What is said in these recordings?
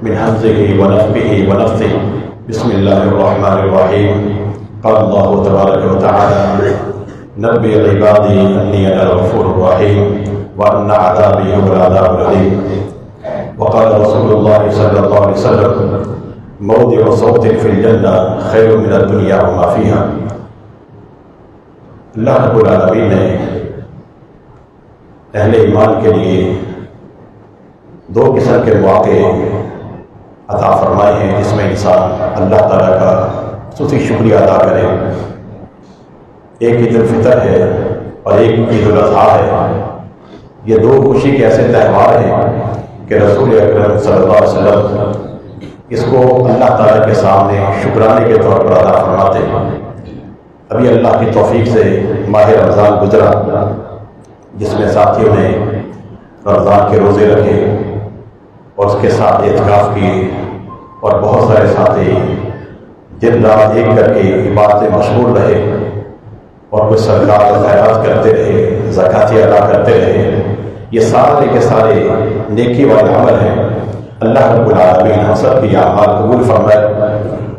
من همزه ونفخه ونفثه. بسم الله الرحمن الرحيم. قال الله تبارك وتعالى: نبئ عبادي أني أنا الغفور الرحيم وأن عذابي هو العذاب الأليم. وقال رسول الله صلى الله عليه وسلم: موضع صوت في الجنة خير من الدنيا وما فيها. اللہ رب العالمین نے اہل ایمان کے لیے دو قسم کے مواقع عطا فرمائے ہیں جس میں انسان اللہ تعالیٰ کا خصوصی شکریہ ادا کرے. ایک عید الفطر ہے اور ایک عید الاضحیٰ ہے. یہ دو خوشی کے ایسے تہوار ہیں کہ رسول اکرم صلی اللہ علیہ وسلم اس کو اللہ تعالیٰ کے سامنے شکرانے کے طور پر ادا فرماتے ہیں. ابھی اللہ کی توفیق سے ماہ رمضان گزرا جس میں ساتھیوں نے رمضان کے روزے رکھے اور اس کے ساتھ اعتکاف کیے اور بہت سارے ساتھی دن رات ایک کر کے عبادت میں مشغول رہے اور کچھ صدقات و خیرات کرتے رہے، زکاتیں ادا کرتے رہے. یہ سارے کے سارے نیکی والے عمل ہیں. اللہ رب العالمین ہم سب کی اعمال قبول فرمائے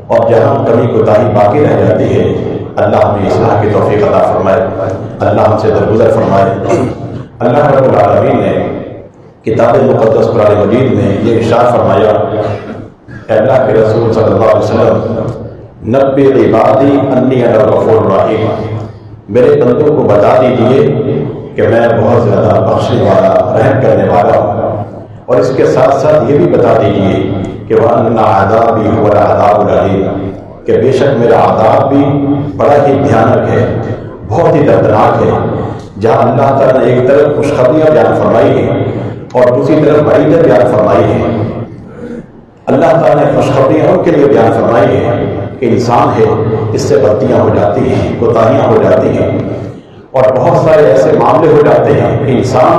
اور جہاں کمی کوتاہی باقی رہ جاتی ہے اللہ ہمیں اصلاح کی توفیق عطا فرمائے. اللہ ہم سے درگزر فرمائے. اللہ رب العالمین نے کتاب مقدس قرآن مجید میں یہ ارشاد فرمایا: اے اللہ کے رسول صلی اللہ علیہ وسلم، نبئ عبادی انی انا الغفور الرحیم، میرے بندوں کو بتا دیجیے کہ میں بہت زیادہ بخشنے والا، رحم کرنے والا ہوں. اور اس کے ساتھ ساتھ یہ بھی بتا دیجیے کہ وَأَنَّ عَذَابِي هُوَ الْعَذَابُ الْأَلِيمُ، کہ بے شک میرا عذاب بھی بڑا ہی بھیانک ہے، بہت ہی دردناک ہے. جہاں اللہ تعالیٰ نے ایک طرف خوشخبریاں بیان فرمائی ہیں اور دوسری طرف وعیدیں بیان فرمائی ہیں. اللہ تعالیٰ نے خوشخبریاں ان کے لیے بیان فرمائی ہیں کہ انسان ہے اس سے غلطیاں ہو جاتی ہیں، کوتاہیاں ہو جاتی ہیں اور بہت سارے ایسے معاملے ہو جاتے ہیں کہ انسان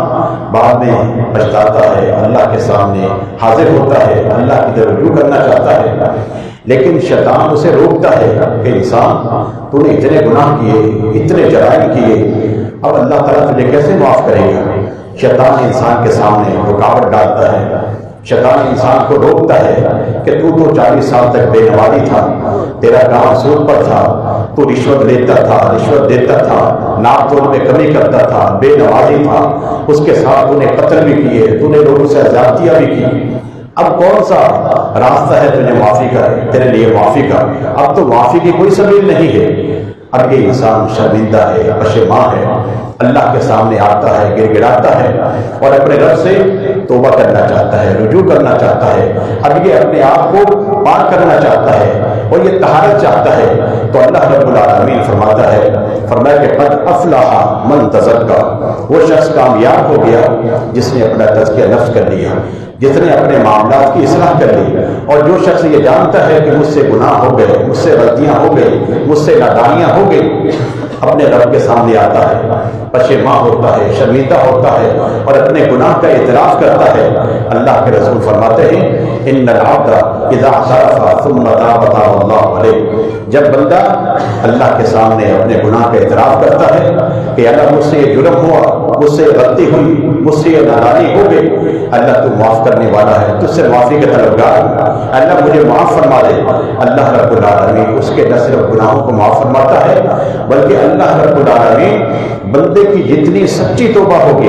بعد میں پچھتاتا ہے، اللہ کے سامنے حاضر ہوتا ہے، اللہ کی طرف رجوع کرنا چاہتا ہے. لیکن شیطان اسے روکتا ہے کہ انسان تو نے اتنے گناہ کیے، اتنے جرائم کیے، اب اللہ تعالیٰ تجھے کیسے معاف کرے گا؟ شیطان انسان کے سامنے رکاوٹ ڈالتا ہے. شیطان انسان کو روکتا ہے کہ تو 40 سال تک بے نمازی تھا، تیرا کام سود پر تھا، تو رشوت لیتا تھا، رشوت دیتا تھا، ناپ تول میں کمی کرتا تھا، بے نمازی تھا، اس کے ساتھ تو نے قتل بھی کیے، تو نے لوگوں سے زیادتیاں بھی کی. اب کون سا راستہ ہے تجھے معافی کا، تیرے لیے معافی کا؟ اب تو معافی کی کوئی سبیل نہیں ہے. اب یہ انسان شرمندہ ہے، پشیمان ہے، اللہ کے سامنے آتا ہے، گر گڑاتا ہے اور اپنے رب سے توبہ کرنا چاہتا ہے، رجوع کرنا چاہتا ہے. اب یہ اپنے آپ کو پاک کرنا چاہتا ہے اور یہ طہارت چاہتا ہے. تو اللہ رب العالمین فرماتا ہے، فرمایا کہ قد افلح من تزکا، وہ شخص کامیاب ہو گیا جس نے اپنا تزکیہ نفس کر لیا، جس نے اپنے معاملات کی اصلاح کر لی. اور جو شخص یہ جانتا ہے کہ مجھ سے گناہ ہو گئے، مجھ سے غلطیاں ہو گئی، مجھ سے نادانیاں ہو گئی، اپنے رب کے سامنے آتا ہے، پشیمان ہوتا ہے، شرمندہ ہوتا ہے اور اپنے گناہ کا اعتراف کرتا ہے. اللہ کے رسول فرماتے ہیں ان العبد اذا اعترف ثم تاب تاب اللہ علیہ، جب بندہ اللہ کے سامنے اپنے گناہ کا اعتراف کرتا ہے کہ اللہ مجھ سے یہ جرم ہوا، مجھ سے غلطی ہوئی، مجھ سے یہ نادانی ہو گئی، اللہ تو معاف کرنے والا ہے، تجھ سے معافی کا طلبگار ہوں، اللہ مجھے معاف فرما دے. اللہ رب العالمین اس کے نہ صرف گناہوں کو معاف فرماتا ہے بلکہ اللہ رب العالمین بندے کی جتنی سچی توبہ ہوگی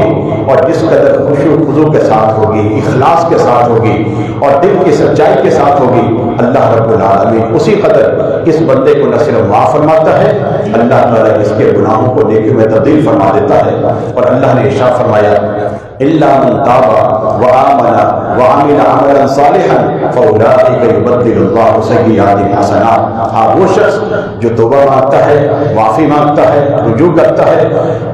اور جس قدر خشوع و خضوع کے ساتھ ہوگی، اخلاص کے ساتھ ہوگی اور دل کی سچائی کے ساتھ ہوگی، اللہ رب العالمین اسی قدر اس بندے کو نہ صرف معاف فرماتا ہے، اللہ تعالیٰ اس کے گناہوں کو نیکی میں تبدیل فرما دیتا ہے. اور اللہ نے ارشاد فرمایا الا من تاب وآمن وعمل عملا صالحا فاولئک یبدل اللہ سیئاتہم حسنات. ہاں وہ شخص جو توبہ مانگتا ہے، معافی مانگتا ہے، رجوع کرتا ہے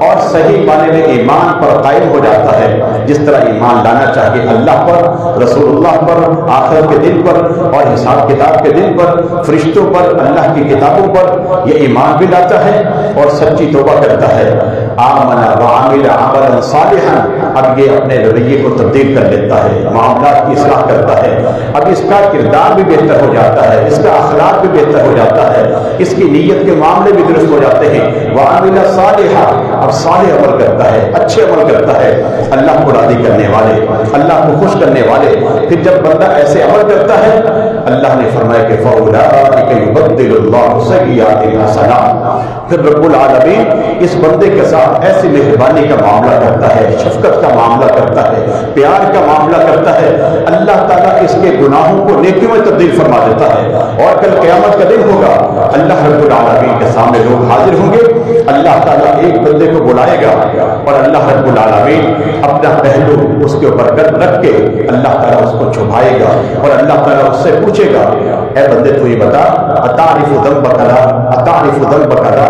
اور صحیح معنی میں ایمان پر قائم ہو جاتا ہے، جس طرح ایمان لانا چاہیے اللہ پر، رسول اللہ پر، آخرت کے دن پر اور حساب کتاب کے دن پر، فرشتوں پر، اللہ کی کتابوں پر، یہ ایمان بھی لاتا ہے اور سچی توبہ کرتا ہے. آمن وعمل عملا صالحا، اب یہ اپنے رویے کو تبدیل کر لیتا ہے، معاملات کی اصلاح کرتا ہے، اب اس کا کردار بھی بہتر ہو جاتا ہے، اس کا اخلاق بھی بہتر ہو جاتا ہے، اس کی نیت کے معاملے بھی درست ہو جاتے ہیں۔ وعمل صالحا، اب صالح عمل کرتا ہے، اچھے عمل کرتا ہے، اللہ کو راضی کرنے والے، اللہ کو خوش کرنے والے۔ پھر جب بندہ ایسے عمل کرتا ہے، اللہ نے فرمایا کہ فَأُولَٰئِکَ يُبَدِّلُ اللَّهُ سَیِّئَاتِهِمْ حَسَنَاتٍ، پھر رب العالمین اس بندے کے ساتھ ایسی مہربانی کا معاملہ کرتا ہے، شفقت کا معاملہ کرتا ہے، پیار کا معاملہ کرتا ہے، اللہ تعالیٰ اس کے گناہوں کو نیکیوں میں تبدیل فرما دیتا ہے۔ اور کل قیامت کا دن ہوگا، اللہ رب العالمین کے سامنے لوگ حاضر ہوں گے، اللہ تعالیٰ ایک بندے کو بلائے گا اور اللہ رب العالمین اپنا پہلو اس کے اوپر رکھ کے اللہ تعالیٰ اس کو چھپائے گا اور اللہ تعالیٰ اس سے پوچھے گا، اے بندے تو یہ بتا، اتعرف ذنبک لا، اتعرف ذنبک لا،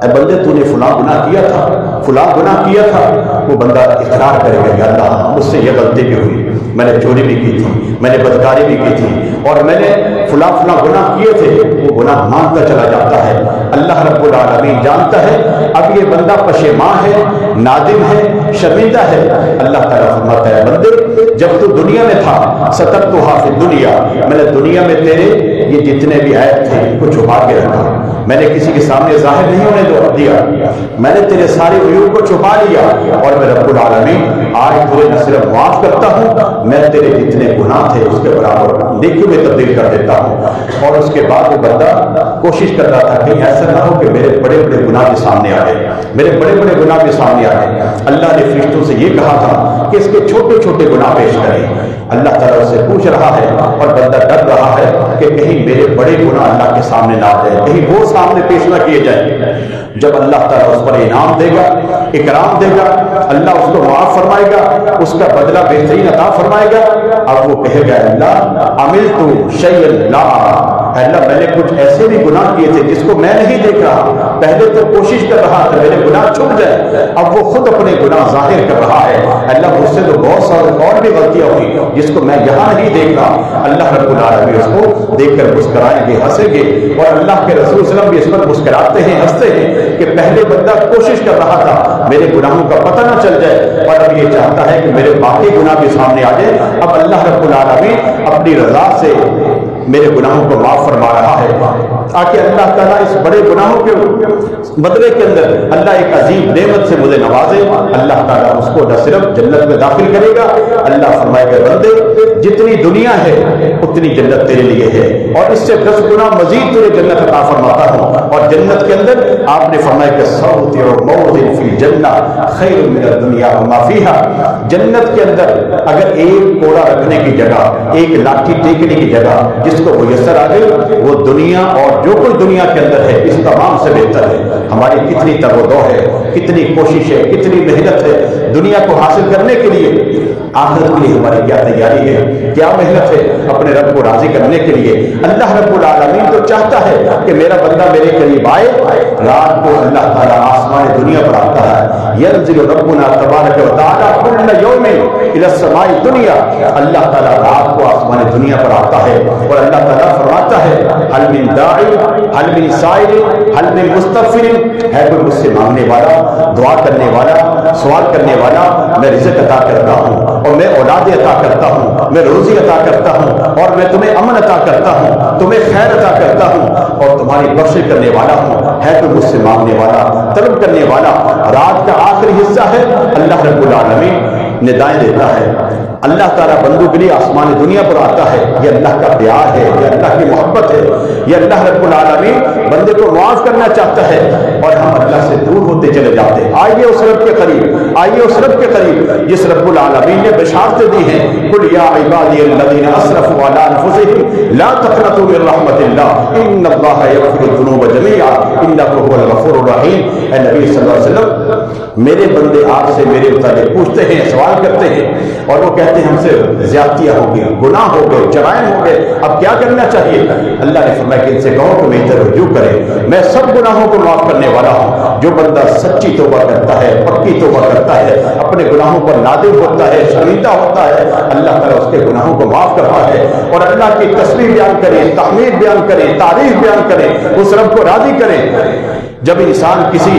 اے بندے تو نے فلاں گناہ کیا تھا، فلاں گناہ کیا تھا۔ وہ بندہ اقرار کرے گا، یا اللہ مجھ سے یہ غلطی بھی ہوئی، میں نے چوری بھی کی تھی، میں نے بدکاری بھی کی تھی، اور میں نے فلاں فلاں گناہ کیے تھے، وہ گناہ مانتا چلا جاتا ہے۔ اللہ رب العالمین جانتا ہے اب یہ بندہ پشیمان ہے، نادم ہے، شرمندہ ہے۔ اللہ تعالیٰ فرماتا ہے بندے جب تو دنیا میں تھا، سترتھا فی الدنیا، میں نے دنیا میں تیرے یہ جتنے بھی عیب تھے ان کو چھپا کے رکھا، میں نے کسی کے سامنے ظاہر نہیں ہونے دیا، میں نے تیرے سارے عیوب کو چھپا لیا، اور میں رب العالمین آج تجھے نہ صرف معاف کرتا ہوں، میں تیرے جتنے گناہ تھے اس کے برابر نیکیوں میں تبدیل کر دیتا ہوں۔ اور اس کے بعد وہ بندہ کوشش کر رہا تھا کہ ایسا نہ ہو کہ میرے بڑے بڑے گناہ بھی سامنے آ گئے، میرے بڑے بڑے گناہ بھی سامنے آ گئے۔ اللہ نے فرشتوں سے یہ کہا تھا کہ اس کے چھوٹے چھوٹے گناہ پیش کریں۔ اللہ تعالیٰ اس سے پوچھ رہا ہے اور بندہ ڈر رہا ہے کہ کہیں میرے بڑے گناہ اللہ کے سامنے نہ آ جائے، کہیں وہ سامنے پیش نہ کیے جائیں۔ جب اللہ تعالیٰ اس پر انعام دے گا، اکرام دے گا، اللہ اس کو معاف فرمائے گا، اس کا بدلہ بہترین عطا فرمائے گا، اب وہ کہے گا اللہ عملت شیئا لا ارى، اللہ میں نے کچھ ایسے بھی گناہ کیے تھے جس کو میں نہیں دیکھ رہا، پہلے تو کوشش کر رہا تھا میرے گناہ چھپ جائے، اب وہ خود اپنے گناہ ظاہر کر رہا ہے، اللہ مجھ سے تو بہت سارے اور بھی غلطیاں ہوئی جس کو میں یہاں نہیں دیکھ رہا۔ اللہ رب العالمین اس کو دیکھ کر مسکرائیں گے، ہنسیں گے، اور اللہ کے رسول صلی اللہ علیہ وسلم بھی اس پر مسکراتے ہیں، ہنستے ہیں کہ پہلے بندہ کوشش کر رہا تھا میرے گناہوں کا پتہ نہ چل جائے، اور اب یہ چاہتا ہے کہ میرے باقی گناہ بھی سامنے آ جائے۔ اب اللہ رب العالمین اپنی رضا سے میرے گناہوں کو معاف فرما رہا ہے، تاکہ اللہ تعالیٰ اس بڑے گناہوں کے بدلے کے اندر اللہ ایک عظیم نعمت سے مجھے نوازے۔ اللہ تعالیٰ اس کو نہ صرف جنت میں داخل کرے گا، اللہ فرمائے گا بندے جتنی دنیا ہے اتنی جنت تیرے لیے ہے، اور اس سے 10 گنا مزید تجھے جنت عطا فرماتا ہوں۔ اور جنت کے اندر آپ نے فرمایا کہ صوت و موضع فی الجنہ خیر من الدنیا وما فیہا، جنت کے اندر اگر ایک کوڑا رکھنے کی جگہ، ایک لاٹھی ٹیکنے کی جگہ جس کو میسر آ گئی، وہ دنیا اور جو کچھ دنیا کے اندر ہے اس تمام سے بہتر ہے۔ ہماری کتنی تگ و دو ہے، کتنی کوشش ہے، کتنی محنت ہے دنیا کو حاصل کرنے کے لیے، آخرت کے لیے ہماری کیا تیاری ہے، کیا محنت ہے اپنے رب کو راضی کرنے کے لیے۔ اللہ رب العالمین تو چاہتا ہے کہ میرا بندہ میرے قریب آئے۔ رات کو اللہ تعالیٰ آسمان دنیا پر آتا ہے، ینزل ربنا تبارک و تعالیٰ کل یوم الی السماء الدنیا، اللہ تعالیٰ رات کو آسمان دنیا پر آتا ہے اور اللہ تعالیٰ فرماتا ہے حل من داعی حل من سائل حل من مستغفر، ہے کوئی مجھ سے مانگنے والا، دعا کرنے والا، سوال کرنے والا، میں رزق عطا کرتا ہوں اور میں اولاد عطا کرتا ہوں، میں روزی عطا کرتا ہوں، اور میں تمہیں امن عطا کرتا ہوں، تمہیں خیر عطا کرتا ہوں، اور تمہاری بخش کرنے والا ہوں، ہے کوئی مجھ سے مانگنے والا، طلب کرنے والا۔ رات کا آخری حصہ ہے، اللہ رب العالمین ندائیں دیتا ہے، اللہ تعالیٰ بندوں کے لیے آسمان دنیا پر آتا ہے۔ یہ اللہ کا پیار ہے، یہ اللہ کی محبت ہے، یہ اللہ رب العالمین بندے کو معاف کرنا چاہتا ہے، اور ہم اللہ سے دور ہوتے چلے جاتے ہیں۔ آئیے اس رب کے قریب، آئیے اس رب کے قریب جس رب العالمین نے بشارتیں دی ہیں، قل یا عبادی الذین اسرفوا علی انفسہم لا تقنطوا من رحمت اللہ ان اللہ یغفر الذنوب جمیعا انہ هو الغفور الرحیم۔ اے نبی صلی اللہ علیہ وسلم، میرے بندے آپ سے میرے متعلق پوچھتے ہیں، سوال کرتے ہیں، اور وہ کہتے ہیں ہم سے زیادتیاں ہو گئی، گناہ ہو گئے، جرائم ہو گئے، اب کیا کرنا چاہیے؟ اللہ نے فرمایا کہ ان سے کہو کہ میری طرف رجوع کرے، میں سب گناہوں کو معاف کرنے والا ہوں۔ جو بندہ سچی توبہ کرتا ہے، پکی توبہ کرتا ہے، اپنے گناہوں پر نادم ہوتا ہے، شرمندہ ہوتا ہے، اللہ تعالیٰ اس کے گناہوں کو معاف کرتا ہے، اور اللہ کی تسبیح بیان کریں، تحمید بیان کریں، تعریف بیان کریں، اس رب کو راضی کریں۔ جب انسان کسی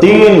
3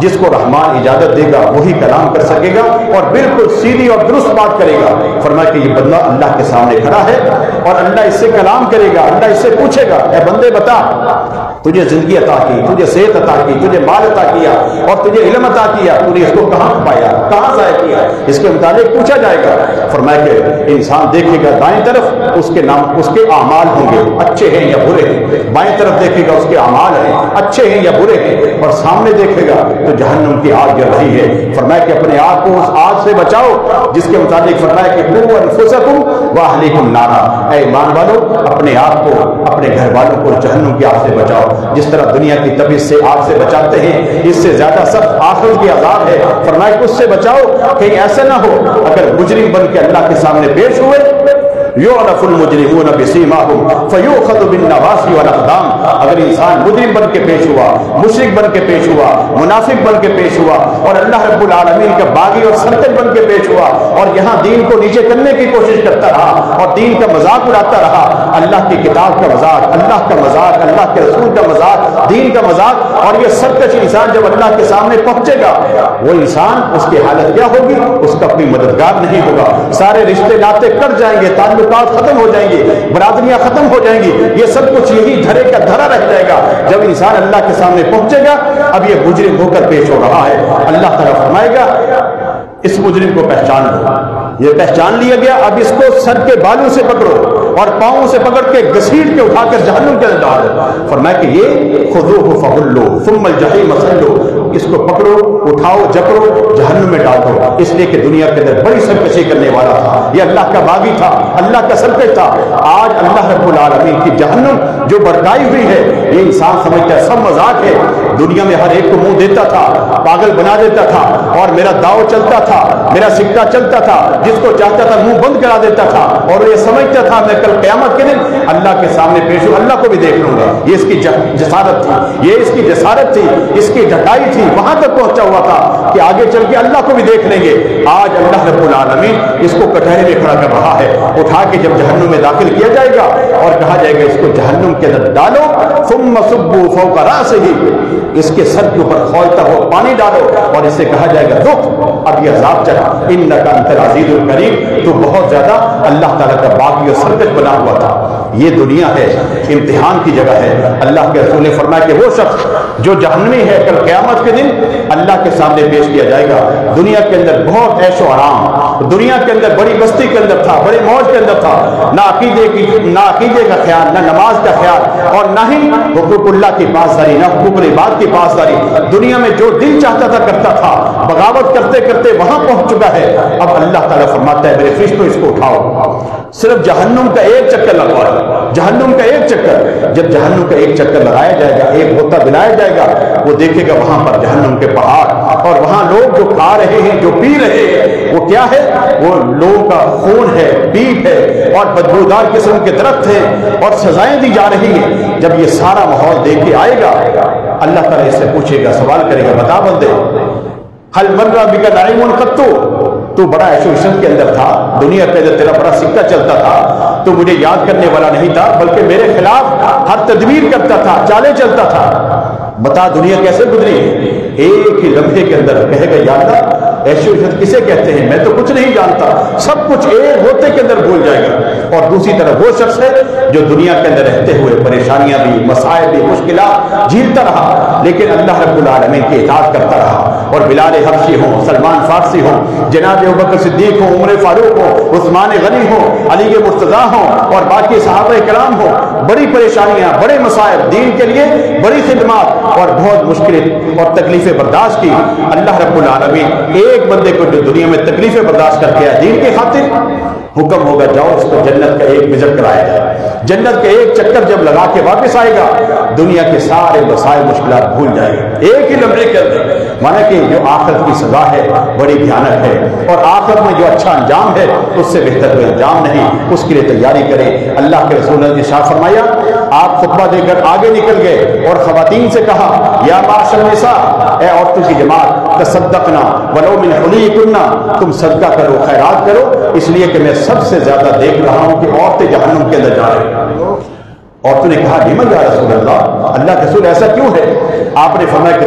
جس کو رحمان اجازت دے گا وہی کلام کر سکے گا اور بالکل سیدھی اور درست بات کرے گا۔ فرمایا کہ یہ بندہ اللہ کے سامنے کھڑا ہے اور اللہ اس سے کلام کرے گا، اللہ اس سے پوچھے گا اے بندے بتا تجھے زندگی عطا کی، تجھے صحت عطا کی، تجھے مال عطا کیا اور تجھے علم عطا کیا، تو نے اس کو کہاں پایا، کہاں ضائع کیا، اس کے متعلق پوچھا جائے گا۔ فرمایا کہ انسان دیکھے گا دائیں طرف اس کے نام اس کے اعمال ہوں گے، اچھے ہیں یا برے ہیں، بائیں طرف دیکھے گا اس کے اعمال ہیں اچھے ہیں یا برے ہیں، اور سامنے دیکھے گا تو جہنم کی آگ جل رہی ہے۔ فرمایا کہ اپنے آپ کو اس آگ سے بچاؤ، جس کے متعلق فرمایا کہ قوا انفسکم واہلیکم نارا، اے ایمان والو اپنے آپ کو اپنے گھر والوں کو جہنم کی آگ سے بچاؤ۔ جس طرح دنیا کی تبیعت سے آگ سے بچاتے ہیں، اس سے زیادہ سخت آخرت کی عذاب ہے۔ فرمایا کہ اس سے بچاؤ کہیں ایسا نہ ہو اگر مجرم بن کے اللہ کے سامنے پیش ہوئے، یعرف المجرمون بسیماہم فیؤخذ بالنواصی والاقدام، اگر انسان مجرم بن کے پیش ہوا، مشرک بن کے پیش ہوا، منافق بن کے پیش ہوا اور اللہ رب العالمین کا باغی اور سرکش بن کے پیش ہوا اور یہاں دین کو نیچے کرنے کی کوشش کرتا رہا اور دین کا مذاق اڑاتا رہا، اللہ کی کتاب کا مذاق، اللہ کا مذاق، اللہ کے رسول کا مذاق، دین کا مذاق، اور یہ سرکش انسان جب اللہ کے سامنے پہنچے گا وہ انسان اس کی حالت کیا ہوگی؟ اس کا کوئی مددگار نہیں ہوگا، سارے رشتے ناطے کٹ جائیں گے، تعلقات ختم ہو جائیں گے، برادریاں ختم ہو جائیں گی، یہ سب کچھ یہی دھرے کا دھرا رہ جائے گا جب انسان اللہ کے سامنے پہنچے گا۔ اب یہ مجرم ہو کر پیش ہو رہا ہے، اللہ تعالیٰ فرمائے گا اس مجرم کو پہچان لو، یہ پہچان لیا گیا، اب اس کو سر کے بالوں سے پکڑو اور پاؤں سے پکڑ کے گھسیٹ کے اٹھا کر جہنم کے اندر ڈالو۔ فرمایا کہ یہ خذوہ فغلوا ثم الجحیم صلوا، اس کو پکڑو، اٹھاؤ، جکڑو، جہنم میں ڈال دو، اس لیے کہ دنیا کے اندر بڑی سرکشی کرنے والا تھا، یہ اللہ کا باغی تھا، اللہ کا سرکش تھا۔ آج اللہ رب العالمین کی جہنم جو برکائی ہوئی ہے، یہ انسان سمجھتا ہے سب مذاق ہے، دنیا میں ہر ایک کو منہ دیتا تھا، پاگل بنا دیتا تھا اور میرا داؤ چلتا تھا، میرا سکہ چلتا تھا، جس کو چاہتا تھا منہ بند کرا دیتا تھا اور یہ سمجھتا تھا میں کل قیامت کے دن اللہ کے سامنے پیش ہوں، اللہ کو بھی دیکھ لوں گا۔ یہ اس کی جسارت تھی، یہ اس کی جسارت تھی، اس کی ڈھٹائی تھی، وہاں تک پہنچا ہوا تھا کہ آگے چل کے اللہ کو بھی دیکھ لیں گے۔ آج اللہ رب العالمین اس کو کٹہرے میں کھڑا کر رہا ہے، اٹھا کے جب جہنم میں داخل کیا جائے گا اور کہا جائے گا اس کو جہنم کے اندر ڈالو، ثم صبوا فوق راسہ، اس کے سر کے اوپر کھولتا ہوا پانی ڈالو اور اسے کہا جائے گا دکھ اب یہ عذاب چڑھا، انک انت العزیز الکریم، تو بہت زیادہ اللہ تعالیٰ کا باغی اور سرکش بنا ہوا تھا۔ یہ دنیا ہے، امتحان کی جگہ ہے۔ اللہ کے رسول نے فرمایا کہ وہ شخص جو جہنمی ہے کل قیامت کے دن اللہ کے سامنے پیش کیا جائے گا۔ دنیا کے اندر بہت عیش و آرام، دنیا کے اندر بڑی بستی کے اندر تھا، بڑی موج کے اندر تھا، نہ عقیدے کا خیال، نہ نماز کا خیال اور نہ ہی حقوق اللہ کی پاسداری، نہ حقوق العباد کی پاسداری۔ دنیا میں جو دل چاہتا تھا کرتا تھا، بغاوت کرتے کرتے وہاں پہنچ چکا ہے۔ اب اللہ تعالیٰ فرماتا ہے میرے فرشتوں اس کو اٹھاؤ، صرف جہنم کا ایک چکر لگواؤ، جہنم کا ایک چکر۔ جب جہنم کا ایک چکر لگایا جائے گا، ایک ہوتا بلایا جائے گا، وہ دیکھے گا وہاں پر جہنم کے پہاڑ اور وہاں لوگ جو کھا رہے ہیں، جو پی رہے ہیں، وہ کیا ہے؟ وہ لوگوں کا خون ہے، پیپ ہے اور بدبودار قسم کے درخت ہیں اور سزائیں دی جا رہی ہیں۔ جب یہ سارا ماحول دیکھ کے آئے گا، اللہ تعالیٰ اس سے پوچھے گا، سوال کرے گا، بتا بندے حل مر بک نعیم قط، تو بڑا عیش و عشرت کے اندر تھا، دنیا کے اندر تیرا بڑا سکہ چلتا تھا، تو مجھے یاد کرنے والا نہیں تھا بلکہ میرے خلاف ہر تدبیر کرتا تھا، چالیں چلتا تھا، بتا دنیا کیسے گزری؟ ایک ہی لمحے کے اندر کہے گا یا اللہ عیش و عشرت کسے کہتے ہیں، میں تو کچھ نہیں جانتا، سب کچھ ایک ہوتے کے اندر بھول جائے گا۔ اور دوسری طرف وہ شخص ہے جو دنیا کے اندر رہتے ہوئے پریشانیاں بھی، مسائل بھی، مشکلات جھیلتا رہا لیکن اللہ رب العالمین کی اطاعت کرتا رہا، اور بلال حبشی ہوں، سلمان فارسی ہوں، جناب ابوبکر صدیق ہوں، عمر فاروق ہوں، عثمان غنی ہوں، علی مرتضیٰ ہوں اور باقی صحابہ کرام ہوں، بڑی پریشانیاں، بڑے مسائل، دین کے لیے بڑی خدمات اور بہت مشکلیں اور تکلیفیں برداشت کی۔ اللہ رب العالمین ایک بندے کو جو دنیا میں تکلیفیں برداشت کر کے دین کی خاطر، حکم ہوگا جاؤ اس کو جنت کا ایک وزٹ کرایا جائے، جنت کا ایک چکر جب لگا کے واپس آئے گا دنیا کے سارے مسائل مشکلات بھول جائے گا ایک ہی لمحے کے اندر۔ مانا کہ جو آخرت کی سزا ہے بڑی بھیانک ہے، اور آخرت میں جو اچھا انجام ہے اس سے بہتر کوئی انجام نہیں، اس کے لیے تیاری کریں۔ اللہ کے رسول نے ارشاد فرمایا، آپ خطبہ دے کر آگے نکل گئے اور خواتین سے کہا، یا معاشر النساء، اے عورتوں کی جماعت، تصدقنا ولو من حلیکن، تم صدقہ کرو، خیرات کرو، اس لیے کہ میں سب سے زیادہ دیکھ رہا ہوں کہ عورتیں جہنم کے اندر جا رہی ہیں۔ عورتوں نے کہا لمن یا رسول اللہ، اللہ کے رسول ایسا کیوں ہے؟ آپ نے فرمایا کہ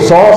100